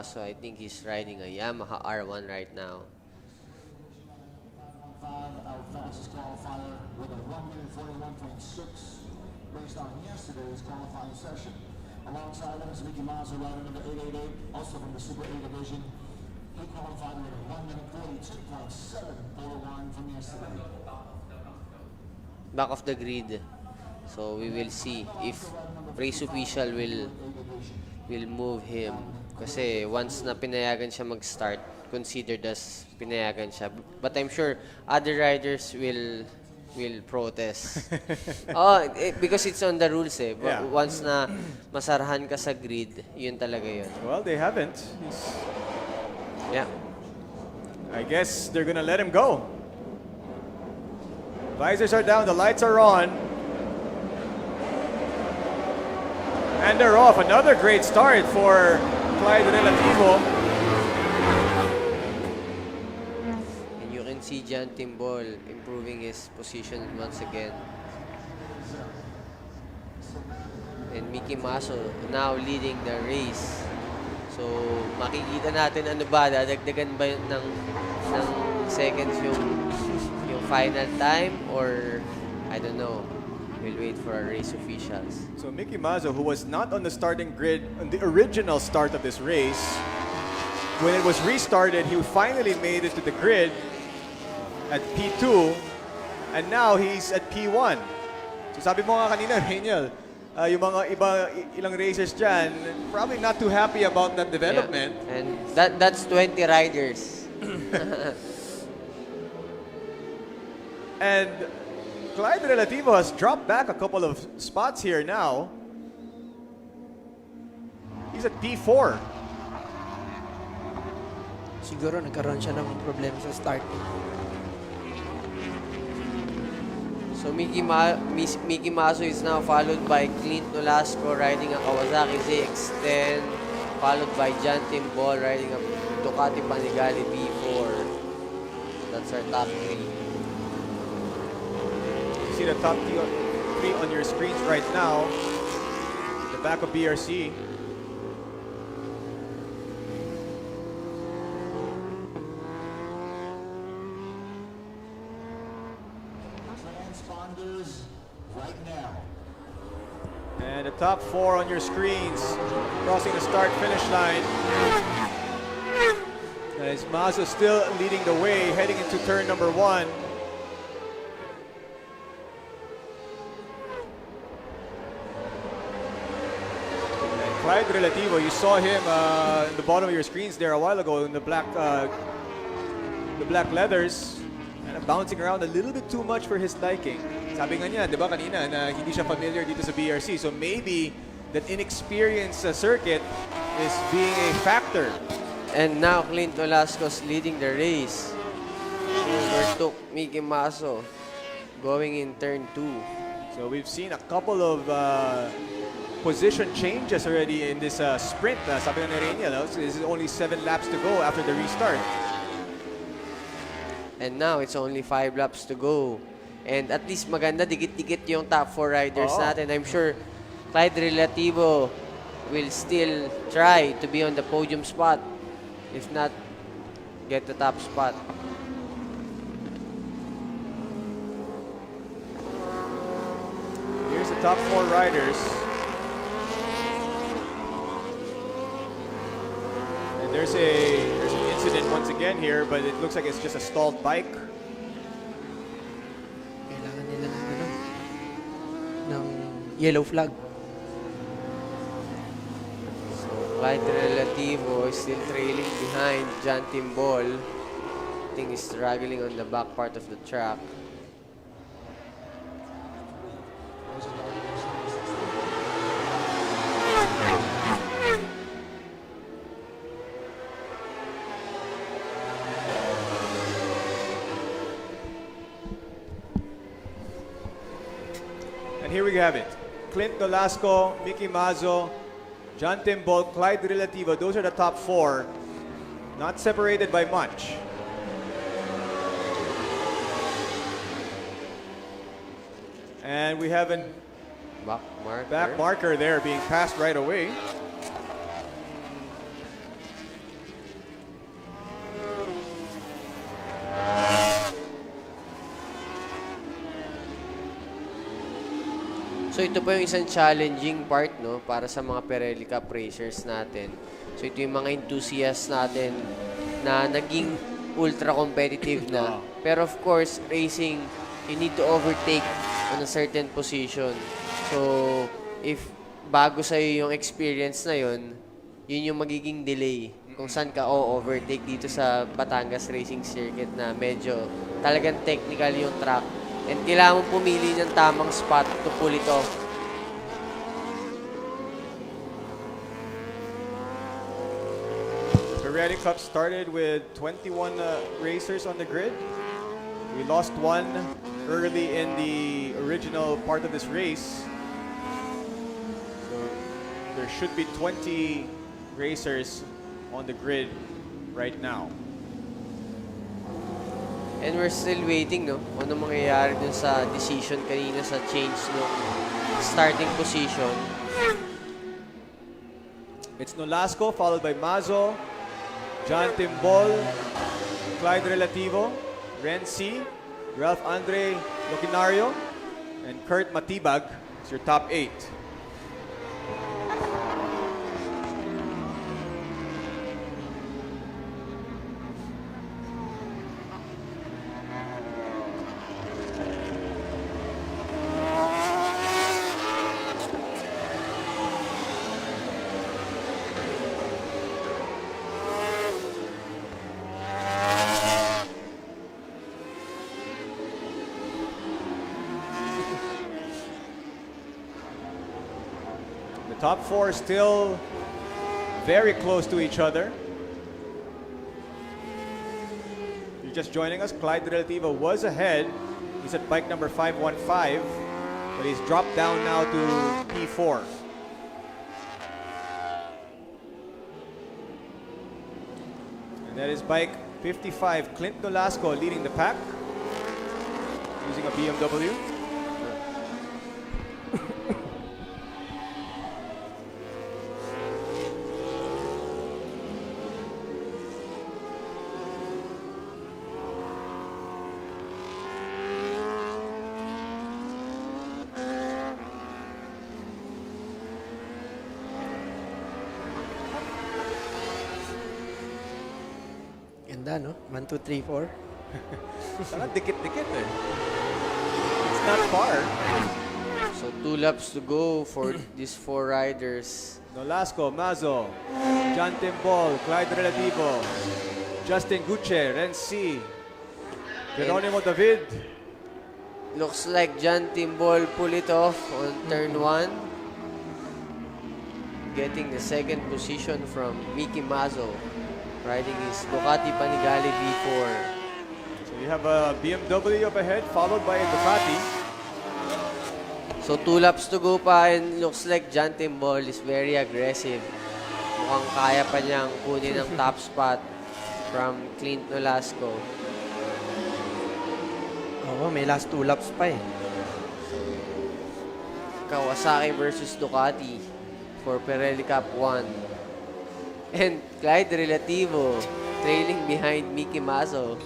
So I think he's riding a Yamaha R1 right now. Our fastest qualifier with a 1 minute 41.6 based on yesterday's qualifying session. Alongside him is Mickey Mazza, rider number 888, also from the Super A division. He qualified with a 1 minute 42.741 from yesterday. Back of the grid. So we will see if race official will move him. Kasi once na pinayagan siya mag-start, considered as pinayagan siya. But I'm sure other riders will protest. Because it's on the rules eh. Yeah. Once na masarahan ka sa grid, yun talaga yun. Well, they haven't. Yeah. I guess they're gonna let him go. Visors are down, the lights are on. And they're off. Another great start for Clyde Relativo. And you can see John Timbol improving his position once again. And Mickey Maso now leading the race. So makikita natin ano ba, dadagdagan ba yun ng seconds yung final time, or I don't know. We'll wait for our race officials. So Mickey Mazzo, who was not on the starting grid on the original start of this race, when it was restarted, he finally made it to the grid at P2, and now he's at P1. So sabi mo nga kanina, Raniel, yung mga ilang racers dyan, probably not too happy about that development. Yeah. And that's 20 riders. And Clyde Relativo has dropped back a couple of spots here now. He's at P4. Siguro nagkaroon siya ng problema sa start. So Mickey Maso is now followed by Clint Nolasco riding a Kawasaki ZX-10, followed by John Timbol riding a Ducati Panigale V4. That's our top three. See the top three on your screens right now. The back of BRC. Transponders right now. And the top four on your screens, crossing the start-finish line. As Mazo still leading the way, heading into turn number 1. Clyde Relativo, you saw him in the bottom of your screens there a while ago in the black leathers, and bouncing around a little bit too much for his liking. Sabi nga niya, di ba kanina, na hindi siya familiar dito sa BRC, so maybe that inexperienced circuit is being a factor. And now Clint Nolasco's leading the race. Overtook Mickey Maso going in turn 2. So we've seen a couple of position changes already in this sprint. Sabi nga ni Raniel, this is only 7 laps to go after the restart. And now it's only 5 laps to go. And at least maganda, dikit-dikit yung top 4 riders natin. I'm sure Clyde Relativo will still try to be on the podium spot. If not, get the top spot. Here's the top 4 riders. And there's an incident once again here, but it looks like it's just a stalled bike. Kailangan nila ng yellow flag. So Clyde Relativo is still trailing behind John Timbol. I think he's struggling on the back part of the track. And here we have it. Clint Nolasco, Mickey Mazzo, John Timbol, Clyde Relativo. Those are the top 4. Not separated by much. And we have a back marker there being passed right away. So ito pa yung isang challenging part, no, para sa mga Pirelli Cup racers natin. So ito yung mga enthusiasts natin na naging ultra competitive na. Pero of course, racing, you need to overtake on a certain position. So if bago sa'yo yung experience na yun, yun yung magiging delay kung saan ka overtake dito sa Batangas Racing Circuit na medyo talagang technical yung track. And kailangan mo pumili ng tamang spot to pull it off. Pirelli Cup started with 21 racers on the grid. We lost one early in the original part of this race. So there should be 20 racers on the grid right now. And we're still waiting, no? Kung ano mangyayari dun sa decision kanina sa change ng starting position. It's Nolasco followed by Mazo, John Timbol, Clyde Relativo, Renzi, Ralph Andre Locinario, and Kurt Matibag. It's your top 8. Top 4 still very close to each other. You're just joining us. Clyde Relativo was ahead. He's at bike number 515, but he's dropped down now to P4. And that is bike 55, Clint Nolasco leading the pack using a BMW. Ganda, no? 1, 2, 3, 4. Parang dikit-dikit eh. It's not far. So 2 laps to go for these 4 riders. Nolasco, Mazo, John Timbol, Clyde Relativo, Justin Guche, Renzi, Geronimo David. Looks like John Timbol pull it off on turn 1. Getting the second position from Mickey Mazo, riding his Ducati Panigale V4. So you have a BMW up ahead, followed by a Ducati. So 2 laps to go pa, and looks like John Timbol is very aggressive. Mukhang kaya pa niyang kunin ang top spot from Clint Nolasco. Oo, may last 2 laps pa eh. Kawasaki versus Ducati for Pirelli Cup 1. And Clyde Relativo trailing behind Mickey Mazo.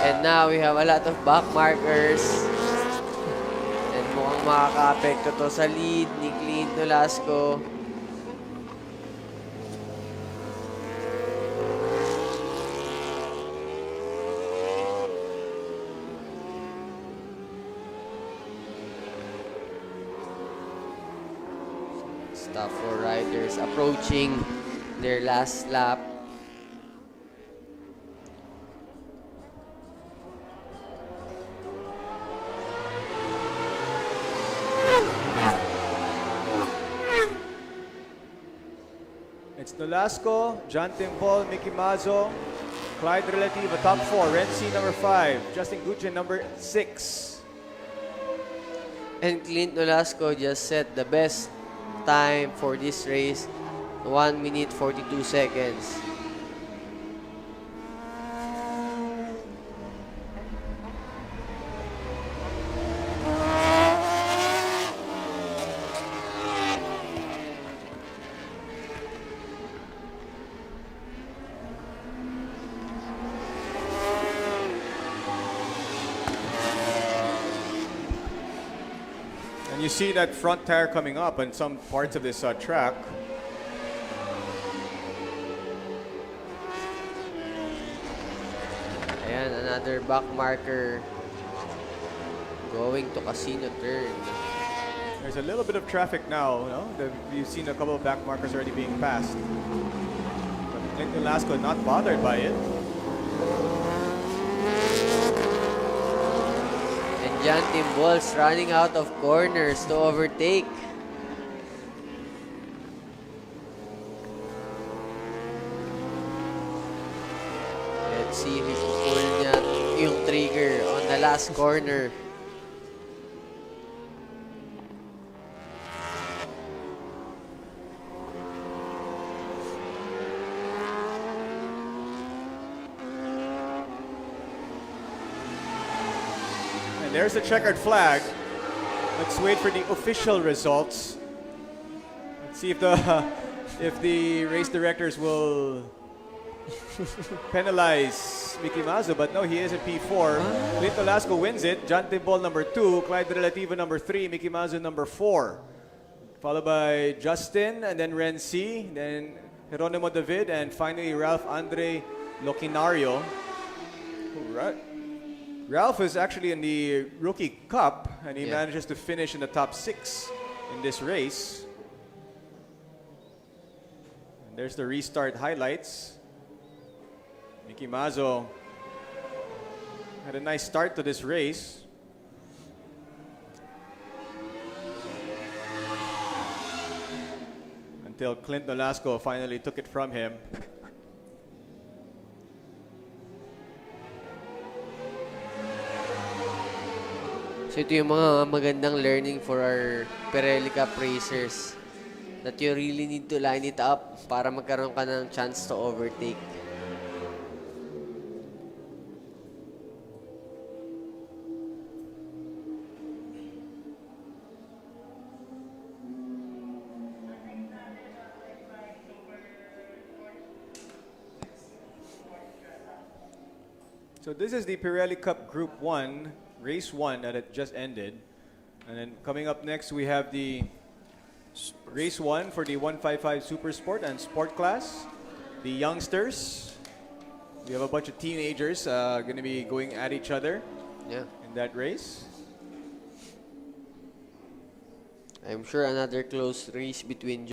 And now we have a lot of back markers. And mukhang makaka-apekto to sa lead ni Clint Nolasco. Top 4 riders approaching their last lap. It's Nolasco, John Timbol, Mickey Mazo, Clyde Relativo, top 4, Renzi number 5, Justin Guche number 6. And Clint Nolasco just set the best time for this race, 1 minute 42 seconds. And you see that front tire coming up on some parts of this track. Ayan, another back marker going to casino turn. There's a little bit of traffic now. You've seen a couple of back markers already being passed. But Nick Velasco not bothered by it. And John Timbol's running out of corners to overtake. Let's see if he can pull niya yung trigger on the last corner. And there's the checkered flag. Let's wait for the official results. Let's see if the race directors will penalize Mickey Mazzo, but no, he is in P4. Clint Velasco wins it. John Timbol number 2, Clyde Relativo number 3, Mickey Mazzo number 4. Followed by Justin, and then Ren C, then Geronimo David, and finally Ralph Andre Loquinario. Ralph is actually in the Rookie Cup, and he manages to finish in the top 6 in this race. And there's the restart highlights. Mickey Mazzo had a nice start to this race. Until Clint Velasco finally took it from him. So ito yung mga magandang learning for our Pirelli Cup racers, that you really need to line it up para magkaroon ka ng chance to overtake. So this is the Pirelli Cup Group 1, Race 1 that it just ended. And then coming up next, we have the Race 1 for the 155 Super Sport and Sport class. The youngsters. We have a bunch of teenagers going to be going at each other in that race. I'm sure another close race between